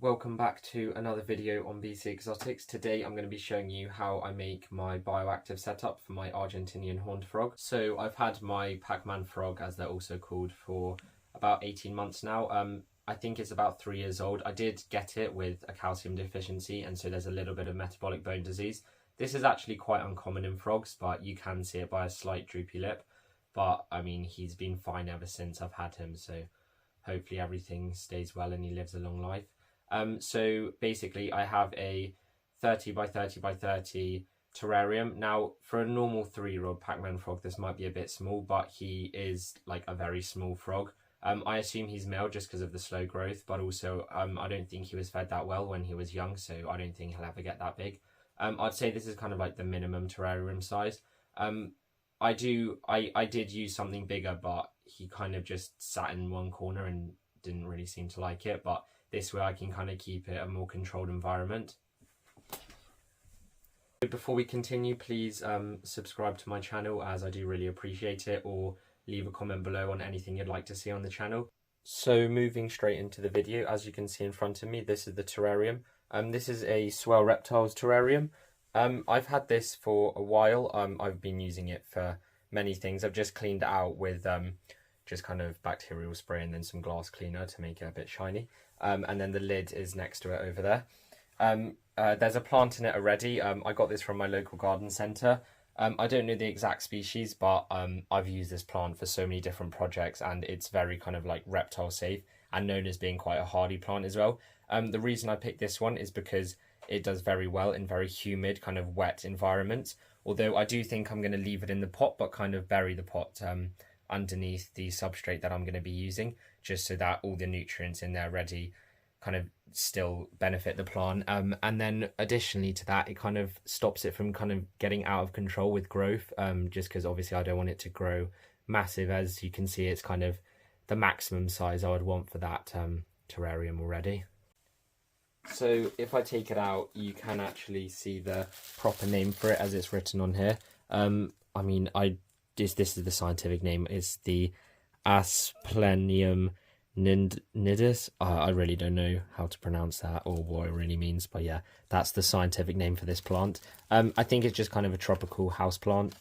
welcome back to another video on BC Exotics. Today I'm going to be showing you how I make my bioactive setup for my Argentinian horned frog. So I've had my Pacman frog, as they're also called, for about 18 months now. I think it's about 3 years old. I did get it with a calcium deficiency, and so there's a little bit of metabolic bone disease. This is actually quite uncommon in frogs, but you can see it by a slight droopy lip. But I mean, he's been fine ever since I've had him, so hopefully everything stays well and he lives a long life. So basically I have a 30 by 30 by 30 terrarium. Now for a normal 3-year-old Pacman frog, this might be a bit small, but he is like a very small frog. I assume he's male just because of the slow growth, but also I don't think he was fed that well when he was young, so I don't think he'll ever get that big. I'd say this is kind of like the minimum terrarium size. I did use something bigger, but he kind of just sat in one corner and didn't really seem to like it, but this way I can kind of keep it a more controlled environment. Before we continue, please subscribe to my channel, as I do really appreciate it, or leave a comment below on anything you'd like to see on the channel. So moving straight into the video, as you can see in front of me, this is the terrarium. This is a Swell Reptiles terrarium. I've had this for a while. I've been using it for many things. I've just cleaned it out with just kind of bacterial spray and then some glass cleaner to make it a bit shiny. And then the lid is next to it over there. There's a plant in it already. I got this from my local garden centre. I don't know the exact species, but I've used this plant for so many different projects, and it's very kind of like reptile safe and known as being quite a hardy plant as well. The reason I picked this one is because it does very well in very humid, kind of wet environments. Although I do think I'm going to leave it in the pot, but kind of bury the pot underneath the substrate that I'm going to be using, just so that all the nutrients in there ready kind of still benefit the plant. And then additionally to that, it kind of stops it from kind of getting out of control with growth, just because obviously I don't want it to grow massive. As you can see, it's kind of the maximum size I would want for that terrarium already. So if I take it out, you can actually see the proper name for it as it's written on here. I mean, this is the scientific name. It's the Asplenium nidus. I really don't know how to pronounce that or what it really means, but yeah, that's the scientific name for this plant. I think it's just kind of a tropical house plant.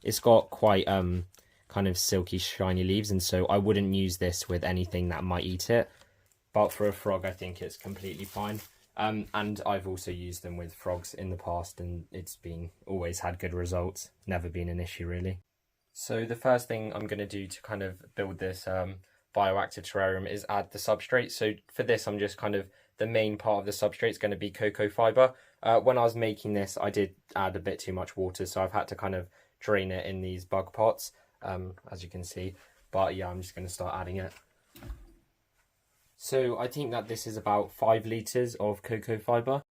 It's got quite kind of silky, shiny leaves, and so I wouldn't use this with anything that might eat it. But for a frog, I think it's completely fine. And I've also used them with frogs in the past, and it's been always had good results. Never been an issue, really. So the first thing I'm going to do to kind of build this bioactive terrarium is add the substrate. So for this, I'm just kind of, the main part of the substrate is going to be cocoa fiber. When I was making this, I did add a bit too much water, so I've had to kind of drain it in these bug pots, as you can see. But yeah, I'm just going to start adding it. So I think that this is about 5 litres of cocoa fibre.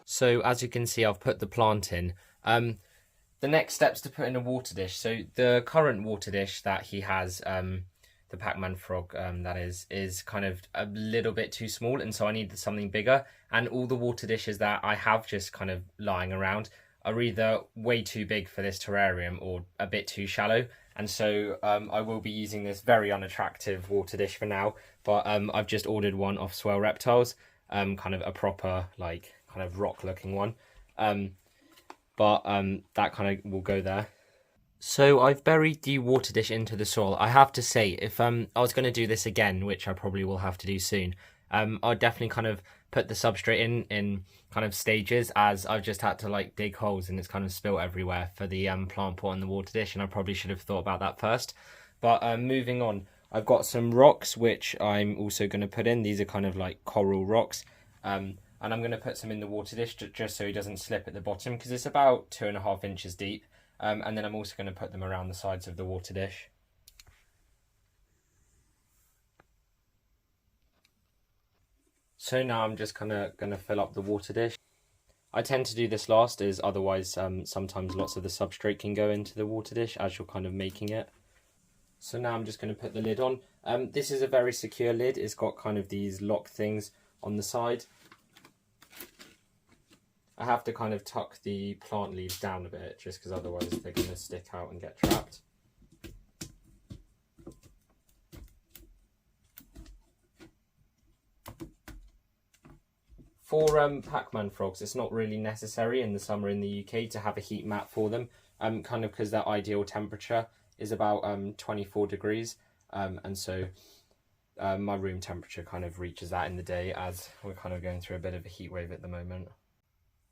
So as you can see, I've put the plant in. The next step's to put in a water dish. So the current water dish that he has, the Pacman frog, that is kind of a little bit too small, and so I needed something bigger. And all the water dishes that I have just kind of lying around are either way too big for this terrarium or a bit too shallow. And so I will be using this very unattractive water dish for now, but I've just ordered one off Swell Reptiles, kind of a proper, like, kind of rock looking one, but that kind of will go there. So I've buried the water dish into the soil. I have to say, if I was going to do this again, which I probably will have to do soon, I'd definitely kind of put the substrate in kind of stages, as I've just had to like dig holes and it's kind of spilt everywhere for the plant pot and the water dish, and I probably should have thought about that first. But moving on, I've got some rocks which I'm also going to put in. These are kind of like coral rocks. And I'm going to put some in the water dish just so he doesn't slip at the bottom, because it's about 2.5 inches deep. And then I'm also going to put them around the sides of the water dish. So now I'm just kind of going to fill up the water dish. I tend to do this last, as otherwise sometimes lots of the substrate can go into the water dish as you're kind of making it. So now I'm just going to put the lid on. This is a very secure lid. It's got kind of these lock things on the side. I have to kind of tuck the plant leaves down a bit, just because otherwise they're going to stick out and get trapped. For Pacman frogs, it's not really necessary in the summer in the UK to have a heat mat for them, kind of because their ideal temperature is about 24 degrees, and so my room temperature kind of reaches that in the day, as we're kind of going through a bit of a heat wave at the moment.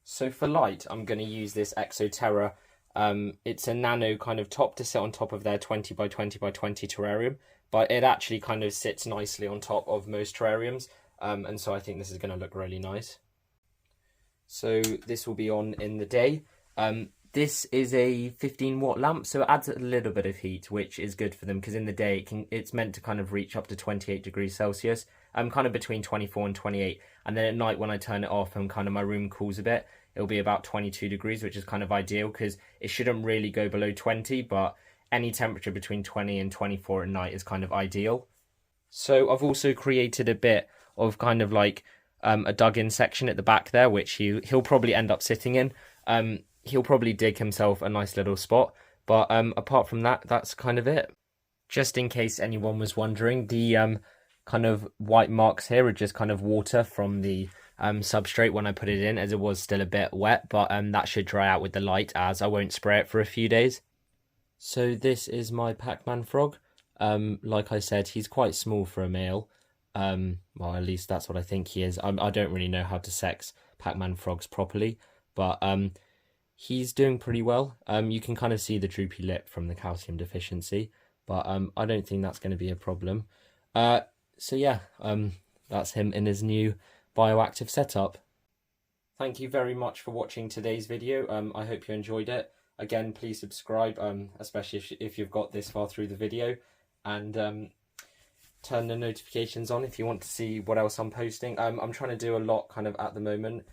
So for light, I'm going to use this Exoterra. It's a nano kind of top to sit on top of their 20 by 20 by 20 terrarium, but it actually kind of sits nicely on top of most terrariums. And so I think this is going to look really nice. So this will be on in the day. This is a 15-watt lamp, so it adds a little bit of heat, which is good for them, because in the day it's meant to kind of reach up to 28 degrees Celsius, kind of between 24 and 28. And then at night when I turn it off and kind of my room cools a bit, it'll be about 22 degrees, which is kind of ideal, because it shouldn't really go below 20, but any temperature between 20 and 24 at night is kind of ideal. So I've also created a bit of kind of like a dug-in section at the back there, which he'll probably end up sitting in. He'll probably dig himself a nice little spot, but apart from that, that's kind of it. Just in case anyone was wondering, the kind of white marks here are just kind of water from the substrate when I put it in, as it was still a bit wet, but that should dry out with the light, as I won't spray it for a few days. So this is my Pacman frog. Like I said, he's quite small for a male. Well, at least that's what I think he is. I don't really know how to sex Pacman frogs properly, but he's doing pretty well. You can kind of see the droopy lip from the calcium deficiency, but I don't think that's going to be a problem. So yeah, that's him in his new bioactive setup. Thank you very much for watching today's video. I hope you enjoyed it. Again, please subscribe, especially if you've got this far through the video, and turn the notifications on if you want to see what else I'm posting. I'm trying to do a lot kind of at the moment.